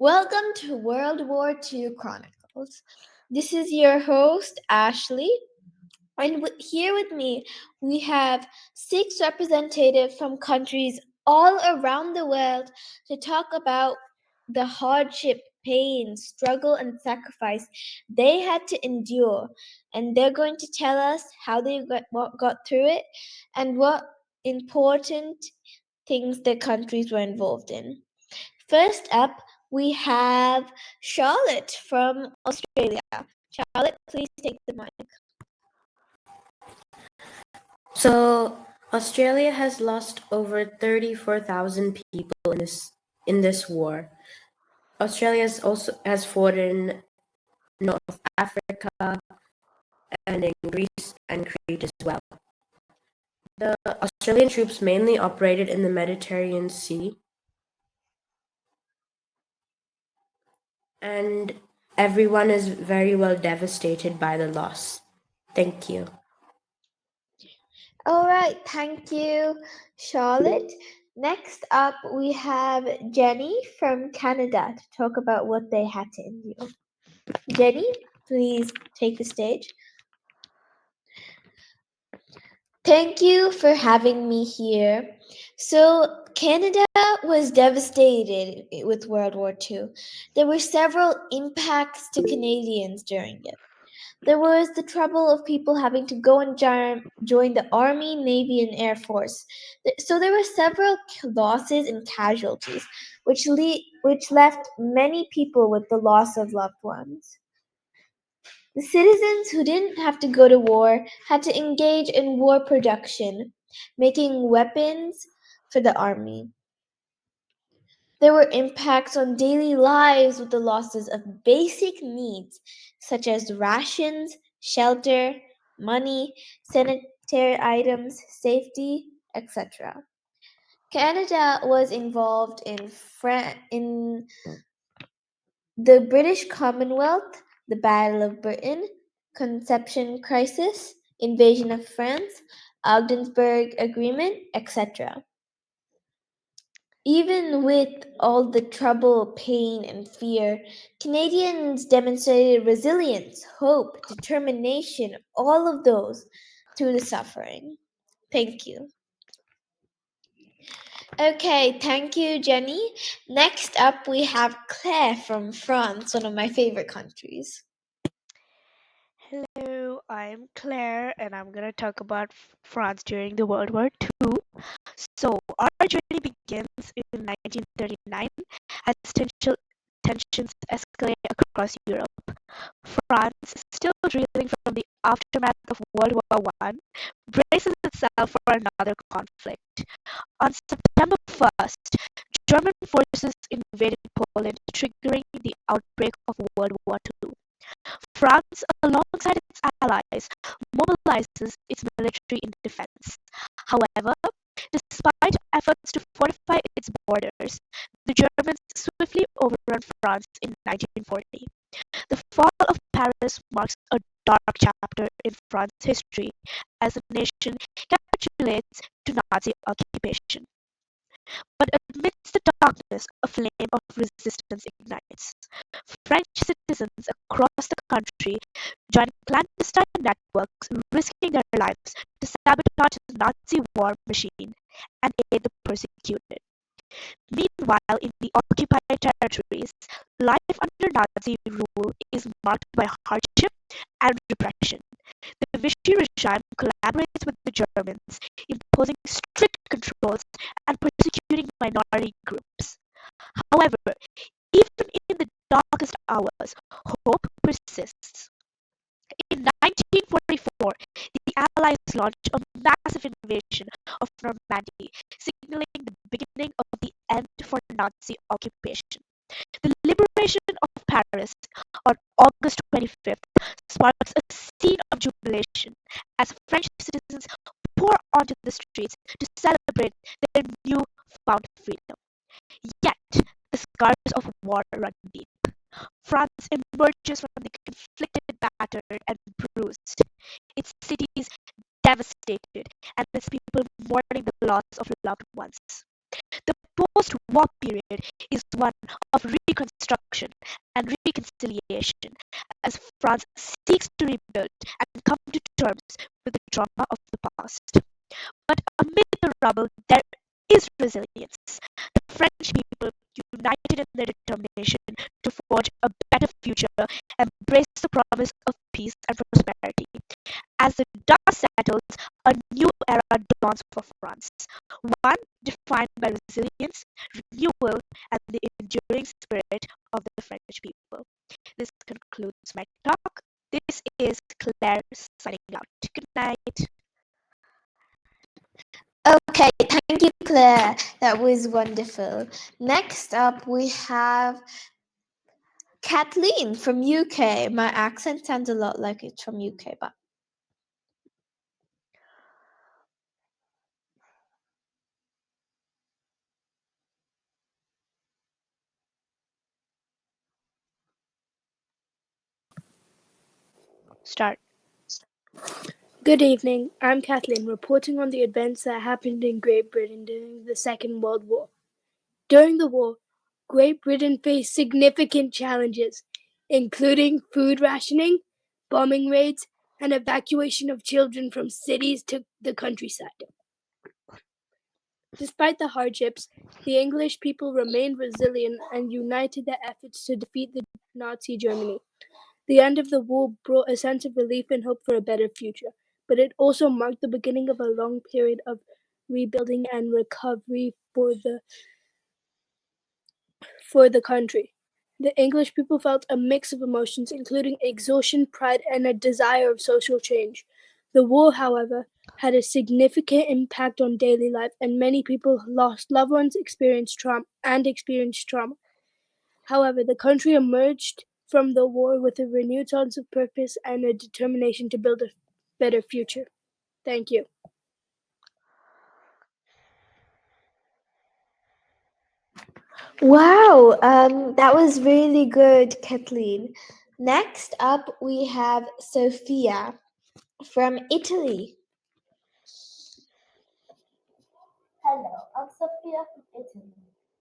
Welcome to World War II Chronicles. This is your host, Ashley, and here with me we have 6 representatives from countries all around the world to talk about the hardship, pain, struggle, and sacrifice they had to endure. And they're going to tell us how they got through it and what important things their countries were involved in. First up, we have Charlotte from Australia. Charlotte, please take the mic. So Australia has lost over 34,000 people in this war. Australia has fought in North Africa and in Greece and Crete as well. The Australian troops mainly operated in the Mediterranean Sea, and everyone is very well devastated by the loss. Thank you. All right, thank you, Charlotte. Next up, we have Jenny from Canada to talk about what they had to endure. Jenny, please take the stage. Thank you for having me here. So, Canada was devastated with World War II. There were several impacts to Canadians during it. There was the trouble of people having to go and join the Army, Navy, and Air Force. So there were several losses and casualties, which left many people with the loss of loved ones. The citizens who didn't have to go to war had to engage in war production, making weapons for the army. There were impacts on daily lives with the losses of basic needs such as rations, shelter, money, sanitary items, safety, etc. Canada was involved in the British Commonwealth, the Battle of Britain, Conception Crisis, Invasion of France, Ogdensburg Agreement, etc. Even with all the trouble, pain, and fear, Canadians demonstrated resilience, hope, determination, all of those through the suffering. Thank you. Okay, thank you, Jenny. Next up, we have Claire from France, one of my favorite countries. Hello, I'm Claire, and I'm going to talk about France during the World War II. So, our journey begins in 1939 as tensions escalate across Europe. France, still reeling from the aftermath of World War I, braces itself for another conflict. On September 1st, German forces invaded Poland, triggering the outbreak of World War II. France, alongside its allies, mobilizes its military in defense. However, despite efforts to fortify its borders, the Germans swiftly overrun France in 1940. The fall of Paris marks a dark chapter in France's history as the nation capitulates to Nazi occupation. But amidst the darkness, a flame of resistance ignites. French citizens across the country join clandestine networks, risking their lives to sabotage the Nazi war machine and aid the persecuted. Meanwhile, in the occupied territories, life under Nazi rule is marked by hardship and repression. The Vichy regime collaborates with the Germans, imposing strict controls and persecuting minority groups. However, even in the darkest hours, hope persists. In 1944, the Allies launched a massive invasion of Normandy, signaling the beginning of the end for Nazi occupation. The liberation of Paris on August 25th sparks a scene of jubilation as French citizens pour onto the streets to celebrate their newfound freedom. Yet, the scars of war run deep. France emerges from the conflicted, battered, and bruised, its cities devastated, and its people mourning the loss of loved ones. The post-war period is one of reconstruction and reconciliation as France seeks to rebuild and come to terms with the trauma of the past. But amid the rubble, there is resilience. The French people, united in their determination to forge a better future, embrace the promise of peace and prosperity. As the dust settles, a new era dawns for France, one defined by resilience, renewal, and the enduring spirit of the French people. This concludes my talk. This is Claire signing out. Good night. Okay, thank you, Claire. That was wonderful. Next up, we have Kathleen from UK. My accent sounds a lot like it's from UK, but Start. Good evening. I'm Kathleen, reporting on the events that happened in Great Britain during the Second World War. During the war, Great Britain faced significant challenges, including food rationing, bombing raids, and evacuation of children from cities to the countryside. Despite the hardships, the English people remained resilient and united their efforts to defeat the Nazi Germany. The end of the war brought a sense of relief and hope for a better future, but it also marked the beginning of a long period of rebuilding and recovery for the country. The English people felt a mix of emotions, including exhaustion, pride, and a desire of social change. The war, however, had a significant impact on daily life, and many people lost loved ones, experienced trauma. However, the country emerged from the war with a renewed sense of purpose and a determination to build a better future. Thank you. wow, that was really good, Kathleen. Next up, we have Sophia from Italy. Hello, I'm Sophia from Italy.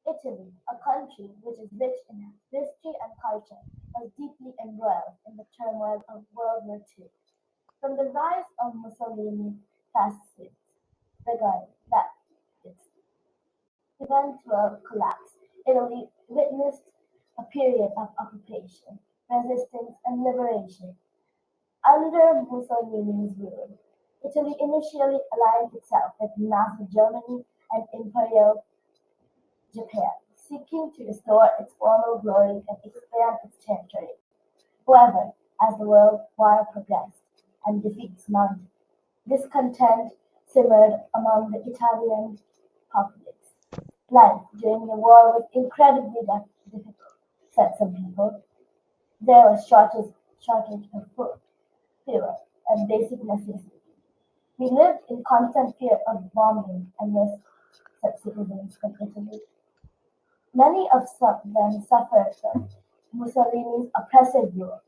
Italy, a country which is rich in history and culture, was deeply embroiled in the turmoil of World War II. From the rise of Mussolini fascists, begun that its eventual collapse, Italy witnessed a period of occupation, resistance, and liberation. Under Mussolini's rule, Italy initially aligned itself with Nazi Germany and Imperial Japan, seeking to restore its former glory and expand its territory. However, as the World War progressed and defeats mounted, discontent simmered among the Italian populace. Life during the war was incredibly difficult, said some people. There was shortage of food, fuel, and basic necessities. We lived in constant fear of bombing and risk, said citizens from Italy. Many of them suffered from Mussolini's oppressive rule.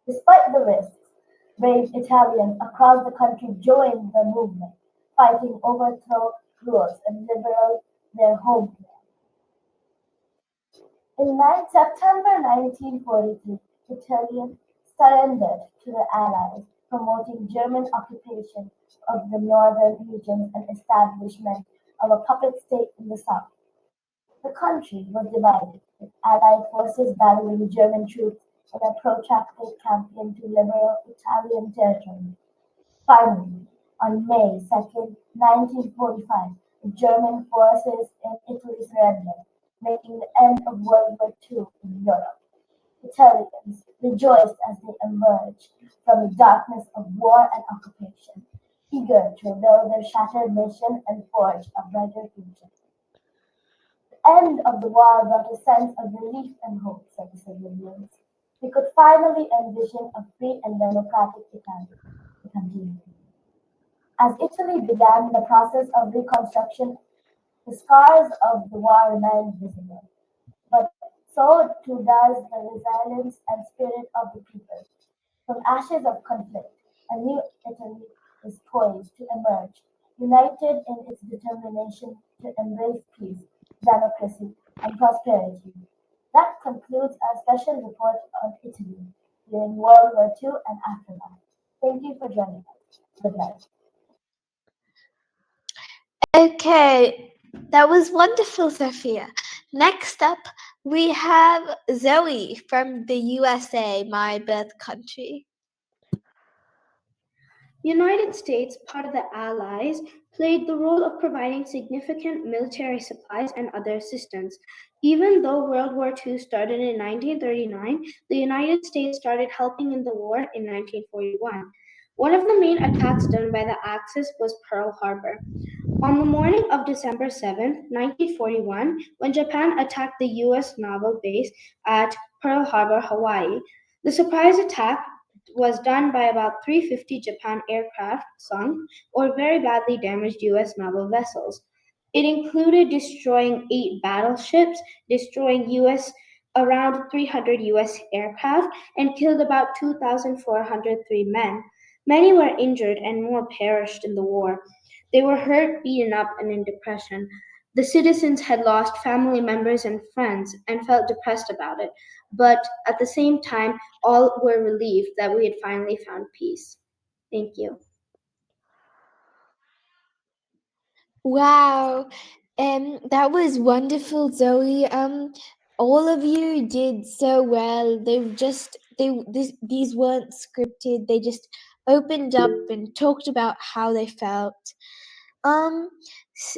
Despite the risks, brave Italians across the country joined the movement, fighting overthrow rules and liberate their homeland. In September 1943, Italy surrendered to the Allies, promoting German occupation of the northern regions and establishment of a puppet state in the south. The country was divided, with Allied forces battling German troops in a protracted campaign to liberate Italian territory. Finally, on May 2, 1945, the German forces in Italy surrendered, making the end of World War II in Europe. Italians rejoiced as they emerged from the darkness of war and occupation, eager to rebuild their shattered nation and forge a brighter future. The end of the war brought a sense of relief and hope, said the civilians. We could finally envision a free and democratic Italy. He continued. As Italy began the process of reconstruction, the scars of the war remained visible, but so too does the resilience and spirit of the people. From ashes of conflict, a new Italy is poised to emerge, united in its determination to embrace peace, democracy, and prosperity. That concludes our special report on Italy during World War II and aftermath. Thank you for joining us. Good night. Okay, that was wonderful, Sophia. Next up, we have Zoe from the USA, my birth country. United States, part of the Allies, played the role of providing significant military supplies and other assistance. Even though World War II started in 1939, the United States started helping in the war in 1941. One of the main attacks done by the Axis was Pearl Harbor. On the morning of December 7, 1941, when Japan attacked the U.S. naval base at Pearl Harbor, Hawaii, the surprise attack was done by about 350 Japan aircraft sunk or very badly damaged U.S. naval vessels. It included destroying 8 battleships, destroying around 300 U.S. aircraft, and killed about 2,403 men. Many were injured and more perished in the war. They were hurt, beaten up, and in depression. The citizens had lost family members and friends and felt depressed about it, but at the same time, all were relieved that we had finally found peace. Thank you. Wow, that was wonderful, Zoe. All of you did so well. These weren't scripted. They just opened up and talked about how they felt. Um, s-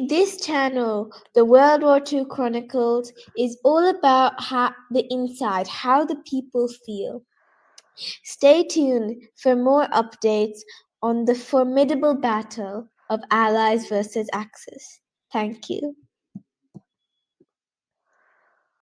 this channel, the World War II Chronicles, is all about the inside, how the people feel. Stay tuned for more updates on the formidable battle of Allies versus Axis. Thank you.